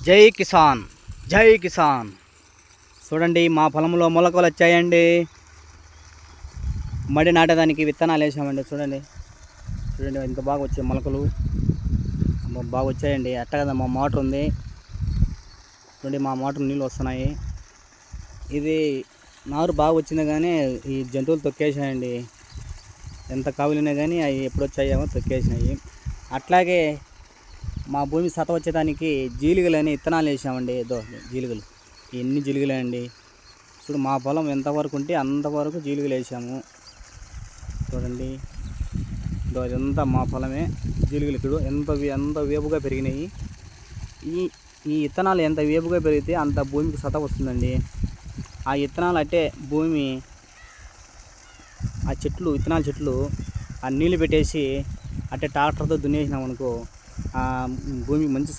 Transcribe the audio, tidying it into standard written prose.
జై కిసాన్, జై కిసాన్. చూడండి మా పొలంలో మొలకలు వచ్చాయండి. మడి నాటేదానికి విత్తనాలు వేసామండి. చూడండి చూడండి ఇంత బాగా వచ్చాయి మొలకలు, బాగా వచ్చాయండి. అట్ట కదా మా మోటార్ ఉంది. చూడండి మా మోటార్ నీళ్ళు వస్తున్నాయి. ఇది నారు బాగా వచ్చింది కానీ ఈ జంతువులు తొక్కేసాయండి. ఎంత కావులినా కానీ అవి ఎప్పుడు వచ్చాయేమో తొక్కేసినాయి. అట్లాగే మా భూమి సత వచ్చేదానికి జీలుగలు అని విత్తనాలు వేసామండి. ఏదో జీలుగలు, ఎన్ని జీలుగలే అండి. చూడు మా పొలం ఎంతవరకు ఉంటే అంతవరకు జీలుగలు వేసాము. చూడండి ఇదంతా మా పొలమే. జీలుగలు ఇక్కడ ఎంత వేపుగా పెరిగినాయి. ఈ ఈ విత్తనాలు ఎంత వేపుగా పెరిగితే అంత భూమికి సత వస్తుందండి. ఆ విత్తనాలు అంటే భూమి ఆ చెట్లు విత్తనాల చెట్లు ఆ నీళ్ళు పెట్టేసి అంటే ట్రాక్టర్తో దున్నేసినాం అనుకో, భూమికి మంచి